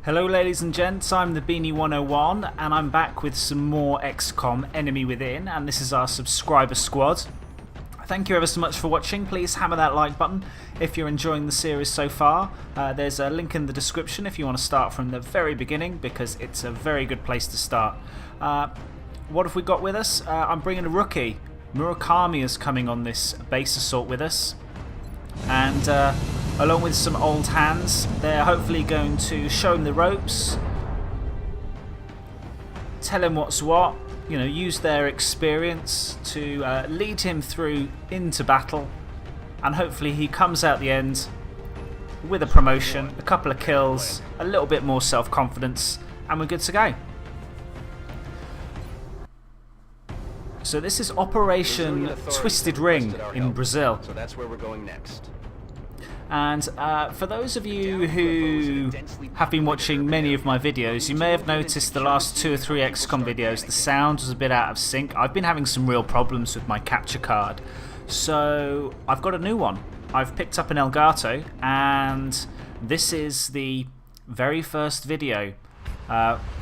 Hello ladies and gents, I'm the Beanie 101 and I'm back with some more XCOM Enemy Within, and this is our subscriber squad. Thank you ever so much for watching. Please hammer that like button if you're enjoying the series so far. There's a link in the description if you want to start from the very beginning, because it's a very good place to start. What have we got with us? I'm bringing a rookie. Murakami is coming on this base assault with us, and along with some old hands, they're hopefully going to show him the ropes, tell him what's what, you know, use their experience to lead him through into battle, and hopefully he comes out the end with a promotion, a couple of kills, a little bit more self-confidence, and we're good to go. So this is Operation Twisted Ring in Brazil. So that's where we're going next. And for those of you who have been watching many of my videos, you may have noticed the last 2 or 3 XCOM videos, the sound was a bit out of sync. I've been having some real problems with my capture card. So I've got a new one. I've picked up an Elgato, and this is the very first video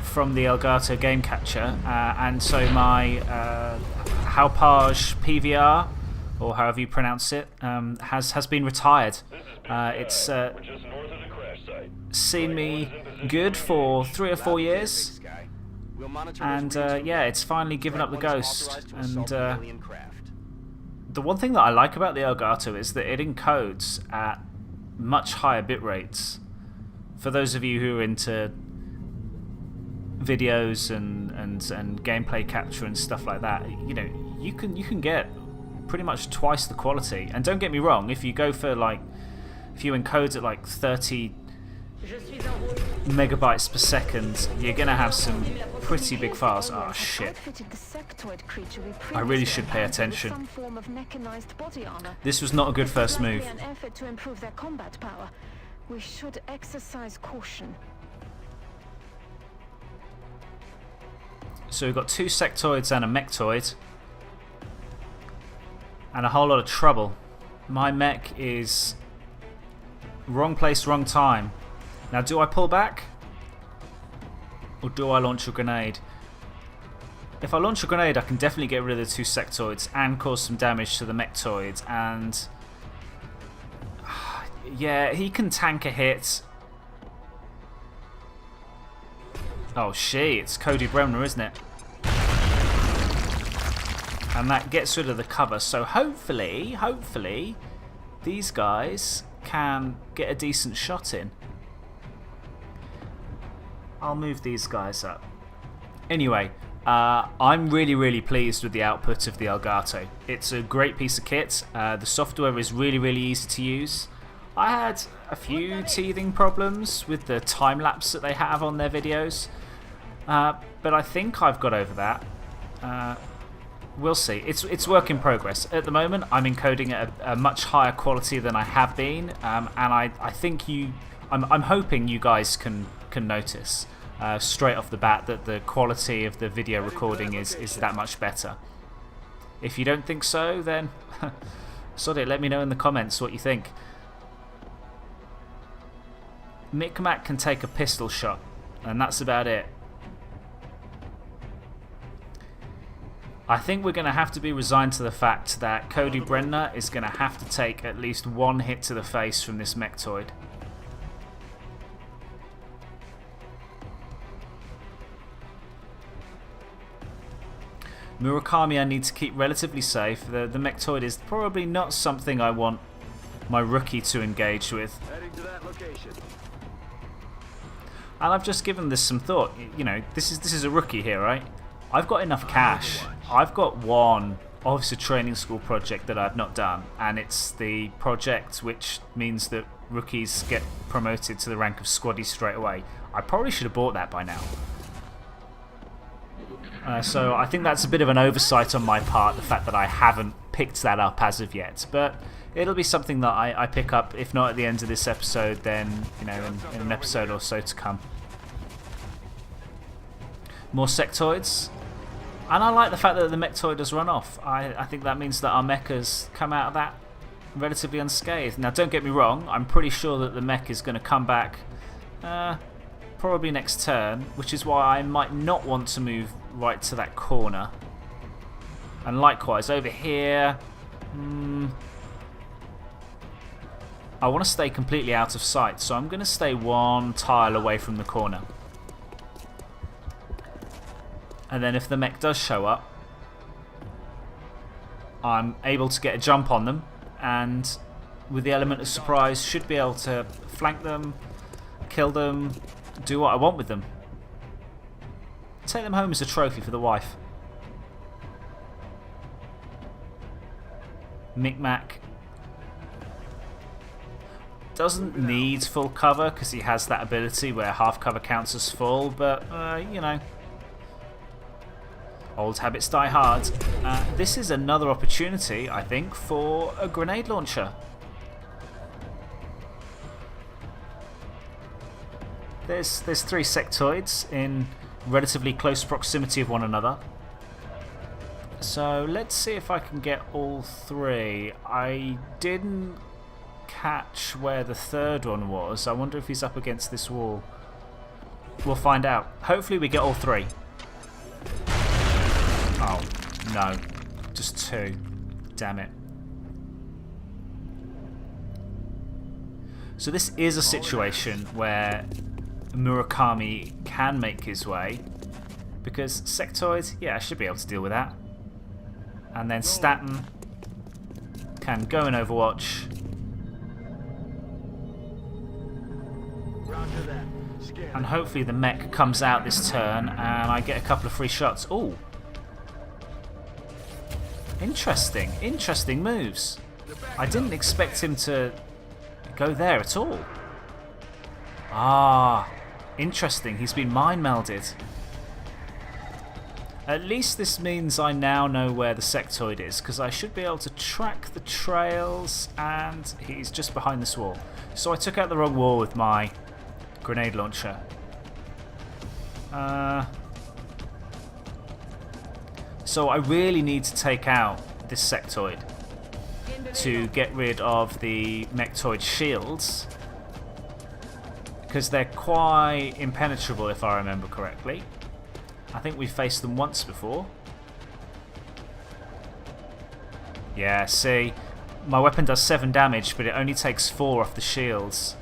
from the Elgato game capture. And so my Halpage PVR, or however you pronounce it, has been retired. It's seen me good for 3 or 4 years, and yeah, it's finally given up the ghost. And the one thing that I like about the Elgato is that it encodes at much higher bit rates. For those of you who are into videos and gameplay capture and stuff like that, you know, you can get pretty much twice the quality. And don't get me wrong, if you go for if you encode at like 30 megabytes per second, you're gonna have some pretty big files. Oh shit, I really should pay attention. This was not a good first move. We should exercise caution. So we've got 2 sectoids and a mechtoid, and a whole lot of trouble. My mech is wrong place, wrong time. Now, do I pull back, or do I launch a grenade? If I launch a grenade, I can definitely get rid of the 2 sectoids and cause some damage to the mechtoid. And yeah, he can tank a hit. Oh shit, it's Cody Bremner, isn't it? And that gets rid of the cover, so hopefully these guys can get a decent shot in. I'll move these guys up. Anyway, I'm really pleased with the output of the Elgato. It's a great piece of kit. The software is really easy to use. I had a few teething problems with the time lapse that they have on their videos, but I think I've got over that. We'll see. It's work in progress. At the moment, I'm encoding at a much higher quality than I have been, and I think I'm hoping you guys can notice straight off the bat that the quality of the video recording is that much better. If you don't think so, then sod it. Let me know in the comments what you think. Micmac can take a pistol shot, and that's about it. I think we're going to have to be resigned to the fact that Cody Bremner is going to have to take at least 1 hit to the face from this mechtoid. Murakami I need to keep relatively safe. The mechtoid is probably not something I want my rookie to engage with. And I've just given this some thought. You know, this is a rookie here, right? I've got enough cash. I've got one officer training school project that I've not done, and it's the project which means that rookies get promoted to the rank of squaddy straight away. I probably should have bought that by now. So I think that's a bit of an oversight on my part, the fact that I haven't picked that up as of yet. But it'll be something that I pick up, if not at the end of this episode, then in an episode or so to come. More sectoids. And I like the fact that the mechtoid has run off. I think that means that our mechas come out of that relatively unscathed. Now, don't get me wrong, I'm pretty sure that the mech is going to come back probably next turn, which is why I might not want to move right to that corner. And likewise, over here, I want to stay completely out of sight, so I'm going to stay one tile away from the corner. And then if the mech does show up, I'm able to get a jump on them, and with the element of surprise, should be able to flank them, kill them, do what I want with them. Take them home as a trophy for the wife. Micmac doesn't need full cover because he has that ability where half cover counts as full, but you know, old habits die hard. This is another opportunity, I think, for a grenade launcher. There's 3 sectoids in relatively close proximity of one another. So let's see if I can get all 3. I didn't catch where the third one was. I wonder if he's up against this wall. We'll find out. Hopefully we get all 3. Oh, no. Just 2. Damn it. So this is a situation where Murakami can make his way, because sectoid, yeah, I should be able to deal with that. And then Staten can go in Overwatch. And hopefully the mech comes out this turn and I get a couple of free shots. Ooh. Interesting. Interesting moves. I didn't expect him to go there at all. Ah, interesting. He's been mind melded. At least this means I now know where the sectoid is, because I should be able to track the trails, and he's just behind this wall. So I took out the wrong wall with my grenade launcher. So I really need to take out this sectoid to get rid of the Mechtoid shields, because they're quite impenetrable if I remember correctly. I think we've faced them once before. Yeah, see, my weapon does 7 damage, but it only takes 4 off the shields.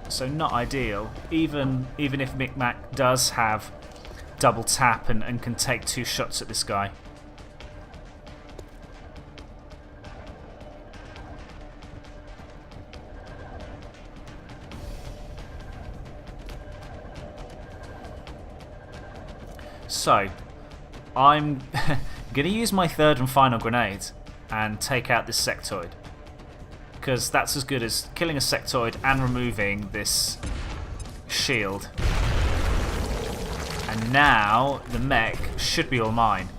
So not ideal, even if Micmac does have double tap and can take 2 shots at this guy. So, I'm going to use my 3rd and final grenade and take out this sectoid, because that's as good as killing a sectoid and removing this shield. And now the mech should be all mine.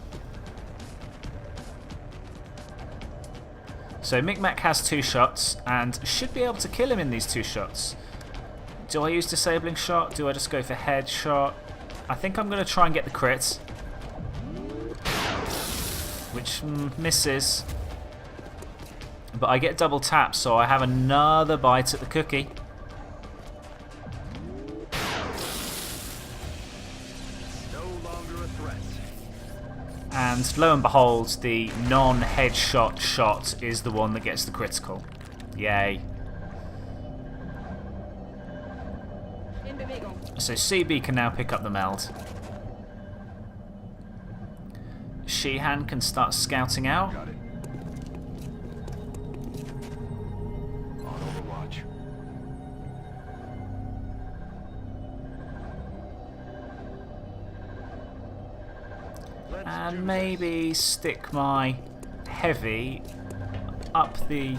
So Micmac has 2 shots and should be able to kill him in these 2 shots. Do I use disabling shot? Do I just go for headshot? I think I'm going to try and get the crit, which misses. But I get double tap, so I have another bite at the cookie. No longer a threat. And lo and behold, the non-headshot shot is the one that gets the critical. Yay. So CB can now pick up the meld. Sheehan can start scouting out. Got it. On Overwatch. And maybe stick my heavy up the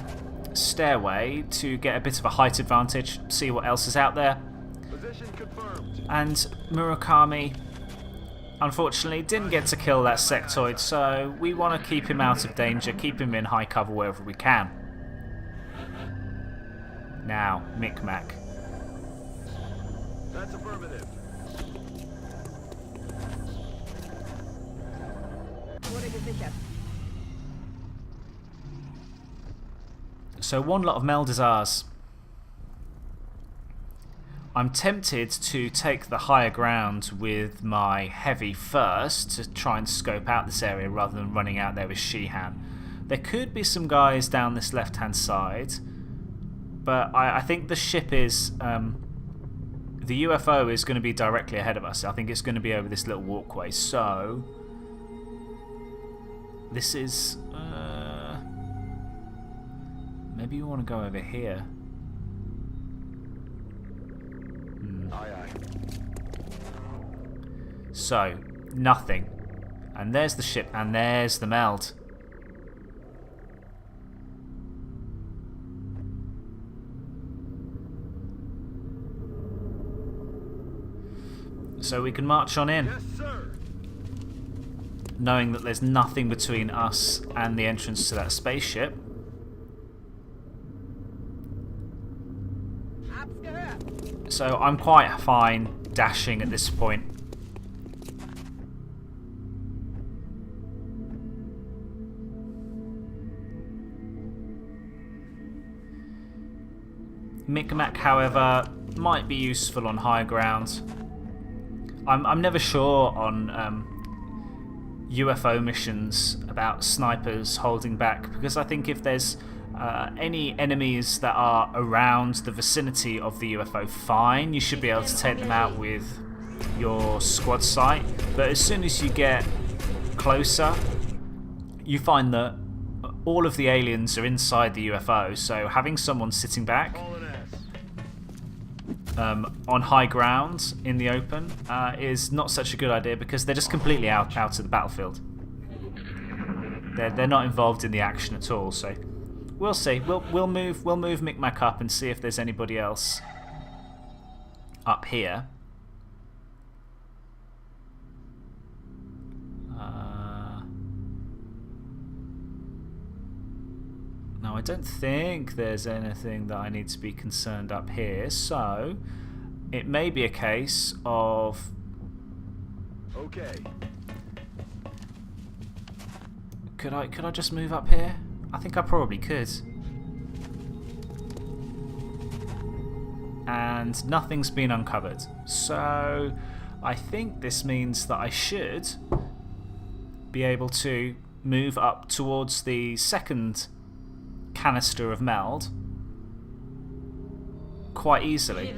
stairway to get a bit of a height advantage, see what else is out there. Position confirmed. And Murakami, unfortunately, didn't get to kill that sectoid, so we want to keep him out of danger, keep him in high cover wherever we can. Now, Micmac. That's affirmative. So one lot of meld is ours. I'm tempted to take the higher ground with my heavy first to try and scope out this area rather than running out there with Sheehan. There could be some guys down this left-hand side, but I think the ship is... the UFO is going to be directly ahead of us. I think it's going to be over this little walkway, so... This is... maybe you want to go over here. Aye, aye. So, nothing. And there's the ship, and there's the meld. So we can march on in, Yes, sir. knowing that there's nothing between us and the entrance to that spaceship. So I'm quite fine dashing at this point. Micmac, however, might be useful on higher ground. I'm never sure on UFO missions about snipers holding back, because I think if there's any enemies that are around the vicinity of the UFO, fine, you should be able to take them out with your squad sight. But as soon as you get closer, you find that all of the aliens are inside the UFO, so having someone sitting back Hauling ass. on high ground in the open is not such a good idea, because they're just completely out of the battlefield. They're not involved in the action at all, so we'll see. We'll move Micmac up and see if there's anybody else up here. No, I don't think there's anything that I need to be concerned up here, so it may be a case of... Okay. Could I just move up here? I think I probably could. And nothing's been uncovered. So I think this means that I should be able to move up towards the second canister of meld quite easily.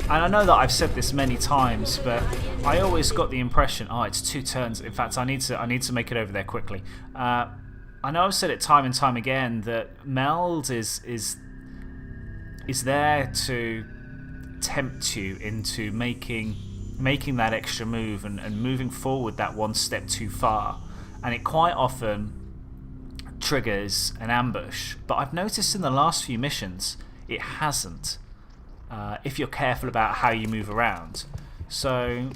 And I know that I've said this many times, but I always got the impression, oh, it's 2 turns. In fact, I need to make it over there quickly. I know I've said it time and time again that meld is there to tempt you into making that extra move and moving forward that one step too far, and it quite often triggers an ambush. But I've noticed in the last few missions it hasn't, if you're careful about how you move around. So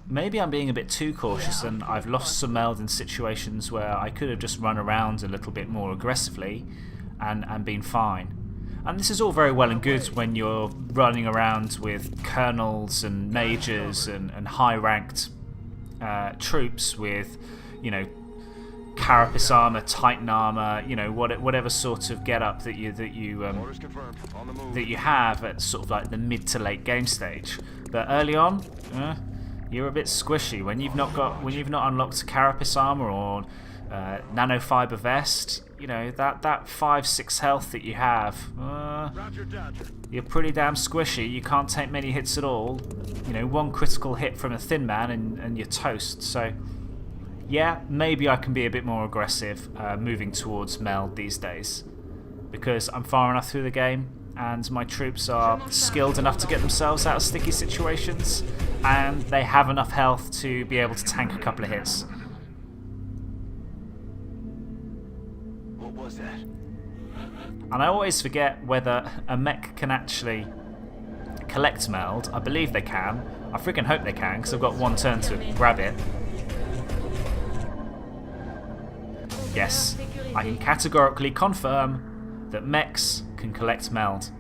maybe I'm being a bit too cautious and I've lost some meld in situations where I could have just run around a little bit more aggressively and been fine. And this is all very well and good when you're running around with colonels and majors and high-ranked troops with, you know, carapace armor, titan armor, you know, whatever sort of get-up that you Orders confirmed. On the move. that you have at sort of like the mid to late game stage. But early on, you're a bit squishy when you've not unlocked carapace armor or nanofiber vest. You know, that 5-6 health that you have, Roger, Dodger. you're pretty damn squishy. You can't take many hits at all. You know, one critical hit from a thin man and you're toast. So yeah, maybe I can be a bit more aggressive moving towards meld these days, because I'm far enough through the game and my troops are skilled enough to get themselves out of sticky situations, and they have enough health to be able to tank a couple of hits. What was that? And I always forget whether a mech can actually collect meld. I believe they can. I freaking hope they can, because I've got one turn to grab it. Yes, I can categorically confirm that mechs can collect meld.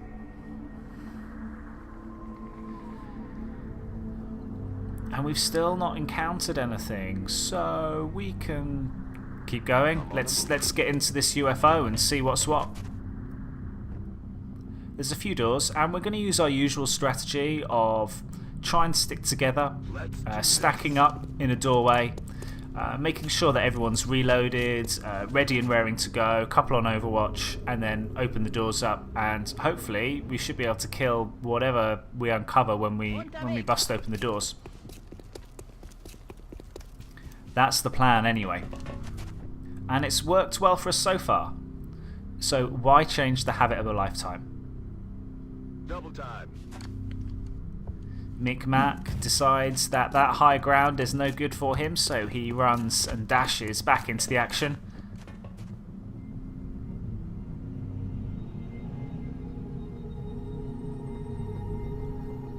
And we've still not encountered anything, so we can keep going. Let's get into this UFO and see what's what. there's a few doors, and we're going to use our usual strategy of try and stick together, stacking up in a doorway, making sure that everyone's reloaded, ready and raring to go, couple on Overwatch, and then open the doors up, and hopefully we should be able to kill whatever we uncover when we bust open the doors. That's the plan anyway. And it's worked well for us so far. So why change the habit of a lifetime? Double time. Micmac decides that that high ground is no good for him, so he runs and dashes back into the action.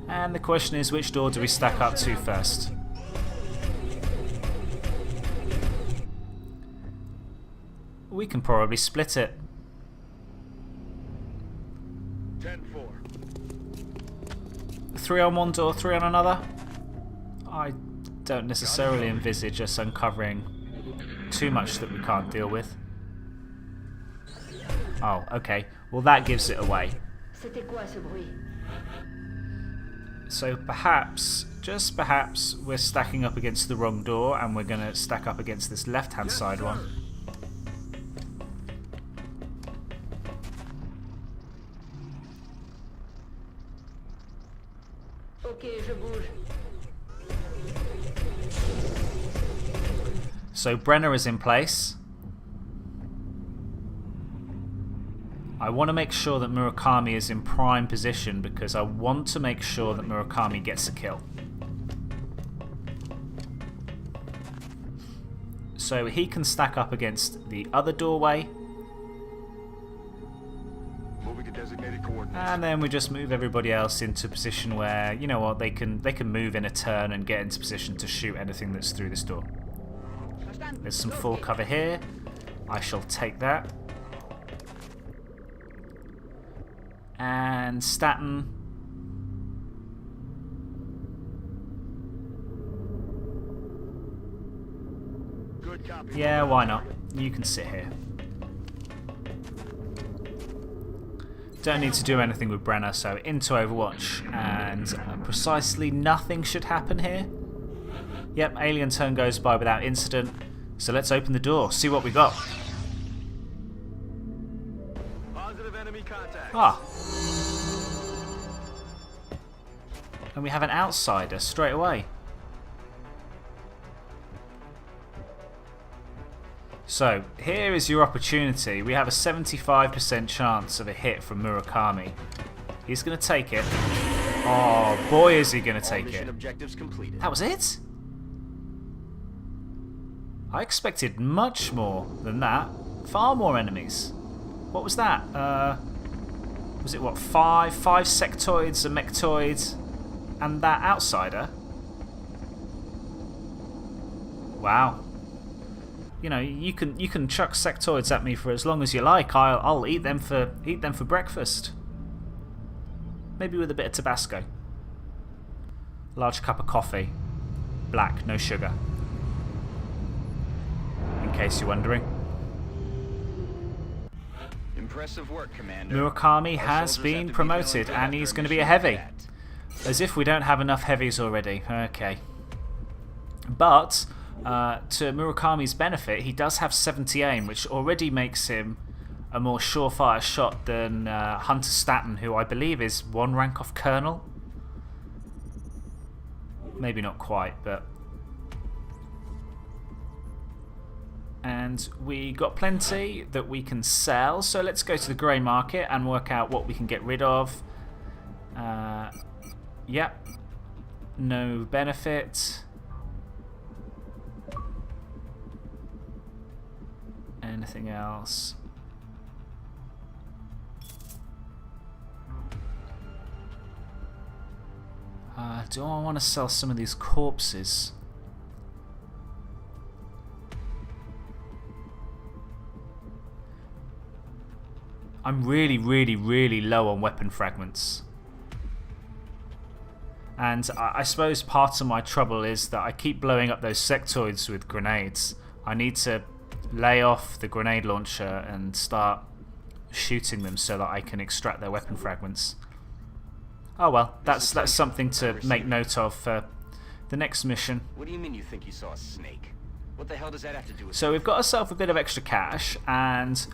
And the question is, which door do we stack up to first? We can probably split it. 10-4. 3 on one door, 3 on another? I don't necessarily envisage us uncovering too much that we can't deal with. Oh, okay. Well, that gives it away. So perhaps, just perhaps, we're stacking up against the wrong door and we're going to stack up against this left-hand side one. So Brenner is in place. I want to make sure that Murakami is in prime position because I want to make sure that Murakami gets a kill. So he can stack up against the other doorway. Moving to designated coordinates. And then we just move everybody else into a position where, you know what, they can move in a turn and get into position to shoot anything that's through this door. There's some full cover here. I shall take that. And Staten. Good copy. Yeah, why not? You can sit here. Don't need to do anything with Brenner, so into Overwatch. And precisely nothing should happen here. Yep, alien turn goes by without incident. So let's open the door, see what we got. Positive enemy contact. Ah. And we have an outsider straight away. So, here is your opportunity. We have a 75% chance of a hit from Murakami. He's going to take it. Oh, boy, is he going to take it. Objectives completed. That was it? I expected much more than that. Far more enemies. What was that? Was it what, five sectoids, a mechtoid, and that outsider? Wow. You know, you can chuck sectoids at me for as long as you like. I'll eat them for breakfast. Maybe with a bit of Tabasco. Large cup of coffee. Black, no sugar. In case you're wondering. Impressive work, Commander. Murakami Our has soldiers have been to be promoted feeling and good he's after going to be a mission heavy. like that. As if we don't have enough heavies already. Okay. But, to Murakami's benefit, he does have 70 aim, which already makes him a more surefire shot than Hunter Staten, who I believe is one rank off Colonel. Maybe not quite, but... And we got plenty that we can sell, so let's go to the grey market and work out what we can get rid of. Yep. No benefit. Anything else? Do I want to sell some of these corpses? I'm really, really, really low on weapon fragments. And I suppose part of my trouble is that I keep blowing up those sectoids with grenades. I need to lay off the grenade launcher and start shooting them so that I can extract their weapon fragments. Oh well, that's something to make note of for the next mission. What do you mean you think you saw a snake? What the hell does that have to do with... So we've got ourselves a bit of extra cash, and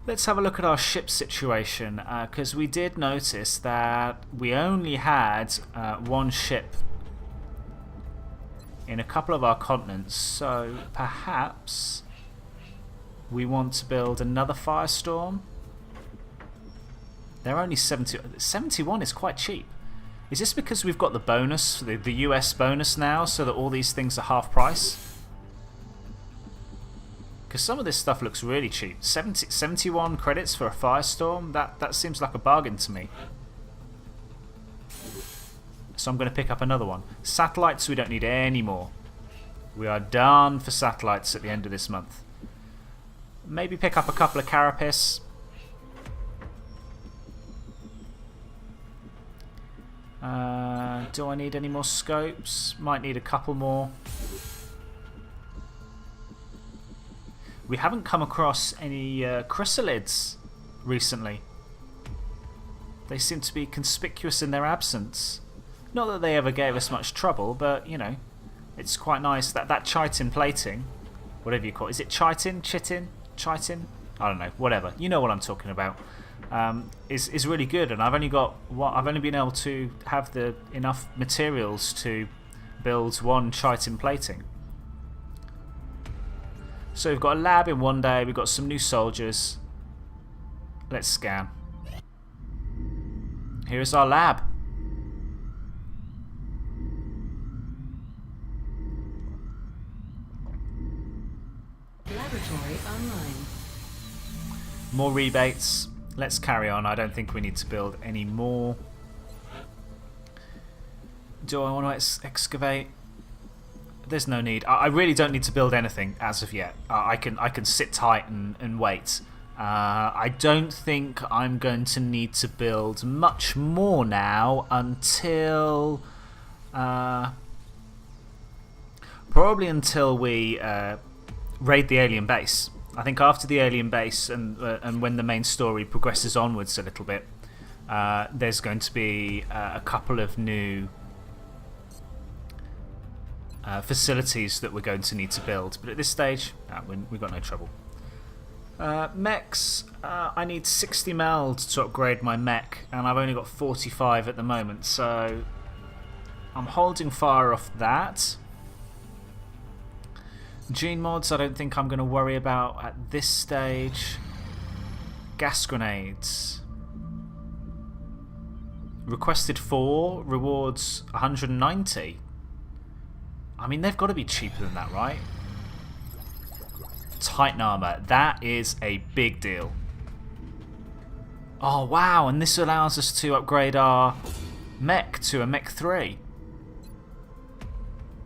let's have a look at our ship situation, because we did notice that we only had one ship in a couple of our continents, so perhaps we want to build another Firestorm. They're only 71 is quite cheap. Is this because we've got the bonus, the US bonus now, so that all these things are half price? Because some of this stuff looks really cheap. 71 credits for a Firestorm? That seems like a bargain to me. So I'm going to pick up another one. Satellites, we don't need any more. We are done for satellites at the end of this month. Maybe pick up a couple of Carapace. Do I need any more scopes? Might need a couple more. We haven't come across any chrysalids recently. They seem to be conspicuous in their absence. Not that they ever gave us much trouble, but you know, it's quite nice that chitin plating, whatever you call it. Is it chitin? Chitin? Chitin? I don't know. Whatever. You know what I'm talking about. Is really good, and I've only been able to have enough materials to build one chitin plating. So we've got a lab in one day, we've got some new soldiers. Let's scan. Here's our lab. Laboratory online. More rebates. Let's carry on. I don't think we need to build any more. Do I want to excavate? There's no need. I really don't need to build anything as of yet. I can sit tight and wait. I don't think I'm going to need to build much more now until probably until we raid the alien base. I think after the alien base and when the main story progresses onwards a little bit, there's going to be a couple of new facilities that we're going to need to build. But at this stage, we've got no trouble. Mechs, I need 60 meld to upgrade my mech, and I've only got 45 at the moment, so I'm holding fire off that. Gene mods, I don't think I'm going to worry about at this stage. Gas grenades. Requested 4, rewards 190. I mean, they've got to be cheaper than that, right? Titan armor, that is a big deal. Oh wow, and this allows us to upgrade our mech to a Mech 3.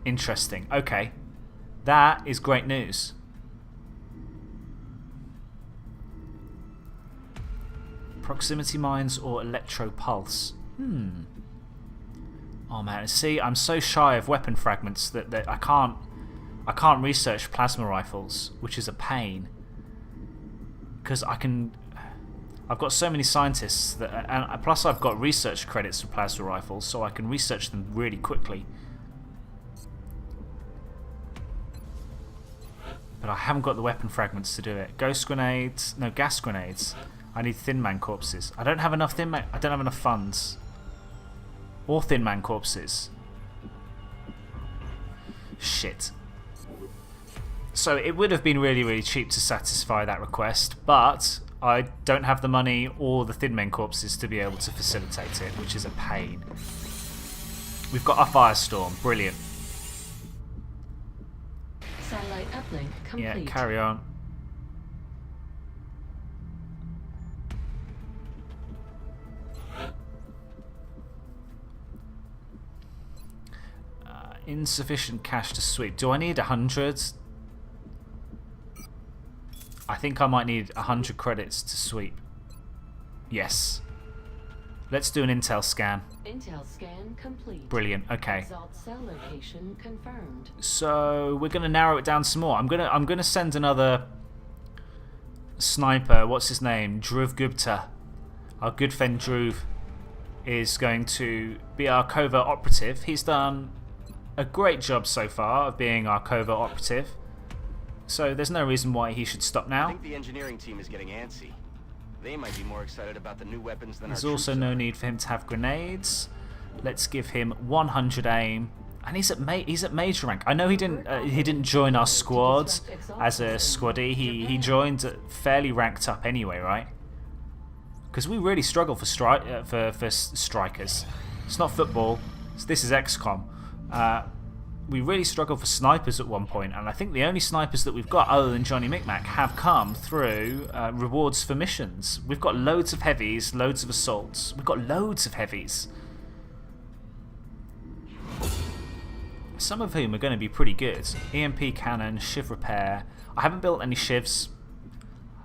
Interesting, okay. That is great news. Proximity mines or electro pulse. Oh man, see, I'm so shy of weapon fragments that I can't research plasma rifles, which is a pain. Because I've got so many scientists that, and plus I've got research credits for plasma rifles, so I can research them really quickly. But I haven't got the weapon fragments to do it. Ghost grenades, no, gas grenades. I need Thin Man corpses. I don't have enough I don't have enough funds. Or Thin Man corpses. Shit. So it would have been really, really cheap to satisfy that request, but I don't have the money or the Thin Men corpses to be able to facilitate it, which is a pain. We've got our Firestorm, brilliant. Satellite uplink complete. Yeah, carry on. Insufficient cash to sweep. Do I need 100? I think I might need 100 credits to sweep. Yes. Let's do an intel scan. Intel scan complete. Brilliant. Okay. Result cell location confirmed. So we're going to narrow it down some more. I'm gonna send another sniper, what's his name? Dhruv Gupta. Our good friend Dhruv is going to be our covert operative. He's done a great job so far of being our covert operative. So there's no reason why he should stop I now. think the engineering team is getting antsy. They might be more excited about the new weapons than There's our also troops no are. need for him to have grenades. Let's give him 100 aim, and he's at major rank. I know he didn't join our squad as a squaddie. He joined fairly ranked up anyway, right? Because we really struggle for strikers. It's not football. This is XCOM. We really struggled for snipers at one point, and I think the only snipers that we've got other than Johnny Micmac have come through rewards for missions. We've got loads of heavies, loads of assaults. We've got loads of heavies. Some of whom are going to be pretty good. EMP cannon, shiv repair. I haven't built any shivs.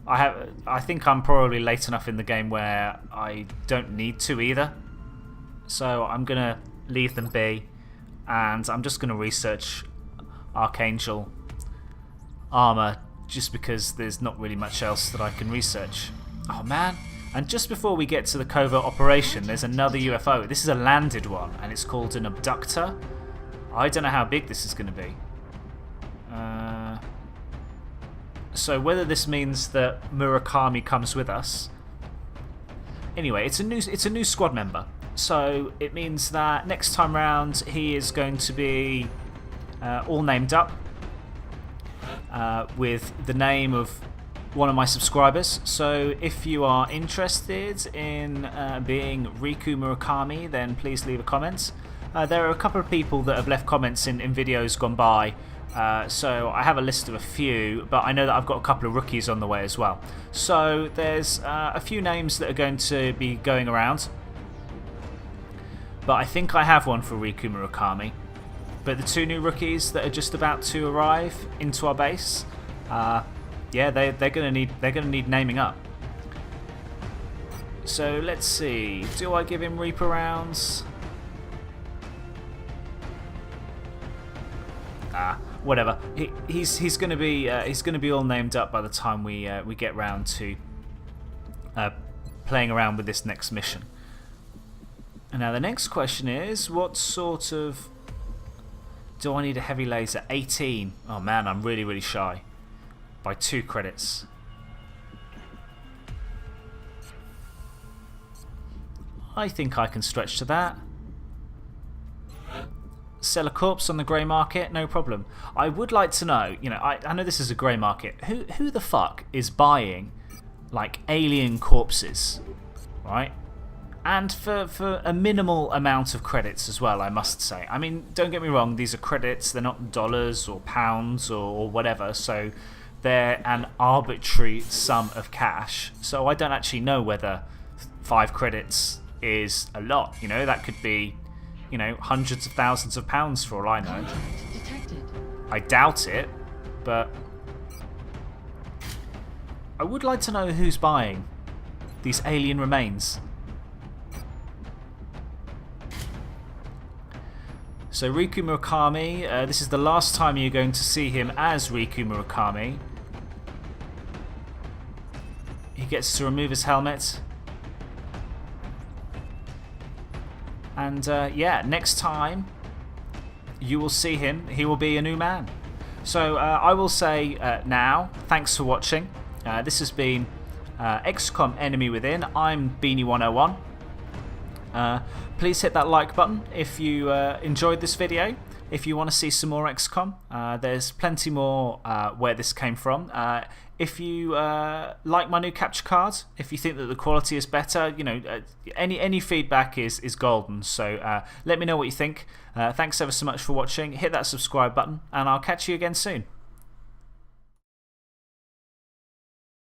I think I'm probably late enough in the game where I don't need to either. So I'm going to leave them be. And I'm just going to research Archangel armor just because there's not really much else that I can research. Oh man, and just before we get to the covert operation, there's another UFO. This is a landed one and it's called an abductor. I don't know how big this is going to be. So whether this means that Murakami comes with us. Anyway, it's a new squad member. So it means that next time round he is going to be all named up with the name of one of my subscribers. So if you are interested in being Riku Murakami, then please leave a comment. There are a couple of people that have left comments in videos gone by, so I have a list of a few, but I know that I've got a couple of rookies on the way as well. So there's a few names that are going to be going around. But I think I have one for Riku Murakami. But the two new rookies that are just about to arrive into our base, yeah, they're gonna need naming up. So let's see. Do I give him Reaper rounds? Whatever. He's gonna be all named up by the time we get round to playing around with this next mission. And now the next question is, what sort of... Do I need a heavy laser? 18. Oh man, I'm really, really shy. By 2 credits. I think I can stretch to that. Sell a corpse on the grey market? No problem. I would like to know, you know, I know this is a grey market. Who the fuck is buying, like, alien corpses? Right? And for a minimal amount of credits as well, I must say. I mean, don't get me wrong, these are credits, they're not dollars or pounds or whatever, so they're an arbitrary sum of cash. So I don't actually know whether 5 credits is a lot. You know, that could be, you know, hundreds of thousands of pounds for all I know. Contact detected. I doubt it, but I would like to know who's buying these alien remains. So Riku Murakami, this is the last time you're going to see him as Riku Murakami. He gets to remove his helmet. And yeah, next time you will see him, he will be a new man. So I will say now, thanks for watching. This has been XCOM Enemy Within. I'm Beanie101. Please hit that like button if you enjoyed this video. If you want to see some more XCOM, there's plenty more where this came from. If you like my new capture card, if you think that the quality is better, you know, any feedback is golden. So let me know what you think. Thanks ever so much for watching. Hit that subscribe button, and I'll catch you again soon.